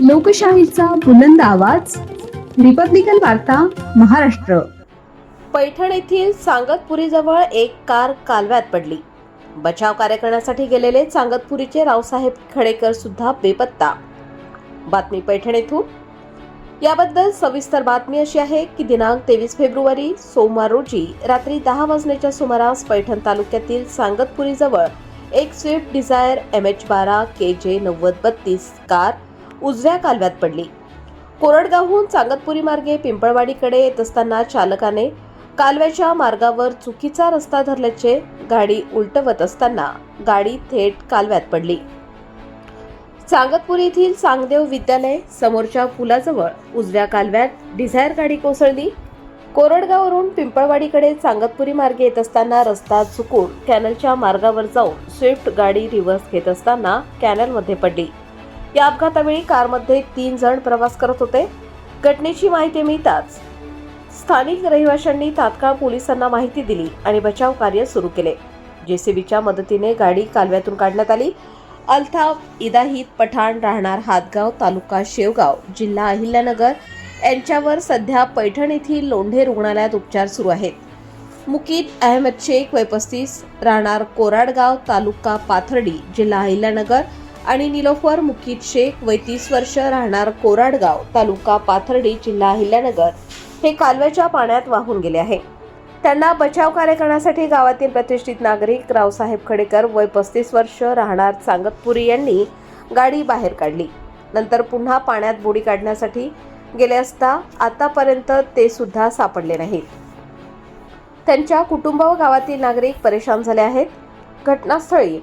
लोकशाहीचा बुलंद आवाज, रिपब्लिकन वार्ता, महाराष्ट्र. पैठण येथील सांगतपुरीजवळ एक कार कालव्यात पडली. बचाव कार्य करण्यासाठी गेलेले सांगतपुरीचे रावसाहेब खडेकर सुद्धा बेपत्ता. बातमी पैठण येथून. याबद्दल सविस्तर बातमी अशी आहे की दिनांक 23 फेब्रुवारी सोमवार रोजी रात्री 10 वाजण्याच्या सुमारास पैठण तालुक्यातील सांगतपुरीजवळ एक Swift Dzire MH12 KJ 9032 car उजव्या कालव्यात पडली. कोरडगावहून सांगतपुरी मार्गे पिंपळवाडीकडे येत असताना चालकाने कालव्याच्या मार्गावर चुकीचा रस्ता धरल्याचे गाडी उलटवत असताना गाडी थेट कालव्यात पडली. सांगतपुरी येथील सांगदेव विद्यालय समोरच्या पुलाजवळ उजव्या कालव्यात डिझायर गाडी कोसळली. कोरडगाववरून पिंपळवाडीकडे सांगतपुरी मार्गे येत असताना रस्ता चुकून कॅनलच्या मार्गावर जाऊन स्विफ्ट गाडी रिव्हर्स घेत असताना कॅनलमध्ये पडली. या अपघातावेळी कारमध्ये 3 जण प्रवास करत होते. घटनेची माहिती मिळताच स्थानिक रहिवाशांनी तात्काळ पोलिसांना माहिती दिली आणि बचाव कार्य सुरू केले. JCBच्या मदतीने गाडी कालव्यातून काढण्यात आली. अल्ताफ इदाहिद पठाण राहणार हातगाव, तालुका शेवगाव, जिल्हा अहिल्यानगर यांच्यावर सध्या पैठण येथील लोंढे रुग्णालयात उपचार सुरू आहेत. मुकीद अहमद शेख वय 35 राहणार कोराडगाव, तालुका पाथर्डी, जिल्हा अहिल्यानगर आणि निलोफर मुकीद शेख वय 30 वर्ष राहणार कोराडगाव, तालुका पाथर्डी, जिल्हा अहिल्यानगर हे कालव्याच्या पाण्यात वाहून गेले आहे. त्यांना बचाव कार्य करण्यासाठी गावातील प्रतिष्ठित नागरिक रावसाहेब खडेकर वय 35 वर्ष राहणार सांगतपुरी यांनी गाडी बाहेर काढली. नंतर पुन्हा पाण्यात बुडी काढण्यासाठी गेले असता आतापर्यंत ते सुद्धा सापडले नाहीत. त्यांच्या कुटुंब व गावातील नागरिक परेशान झाले आहेत. घटनास्थळी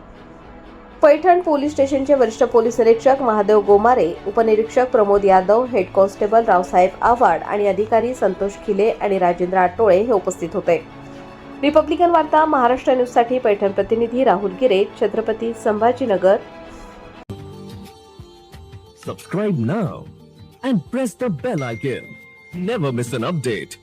पैठण पोलीस स्टेशनचे वरिष्ठ पोलीस निरीक्षक महादेव गोमारे, उपनिरीक्षक प्रमोद यादव, हेड कॉन्स्टेबल रावसाहेब आव्हाड आणि अधिकारी संतोष खिले आणि राजेंद्र आटोळे हे उपस्थित होते. रिपब्लिकन वार्ता महाराष्ट्र न्यूजसाठी पैठण प्रतिनिधी राहुल गिरे, Chhatrapati Sambhajinagar. Subscribe now and press the bell icon. Never miss an update.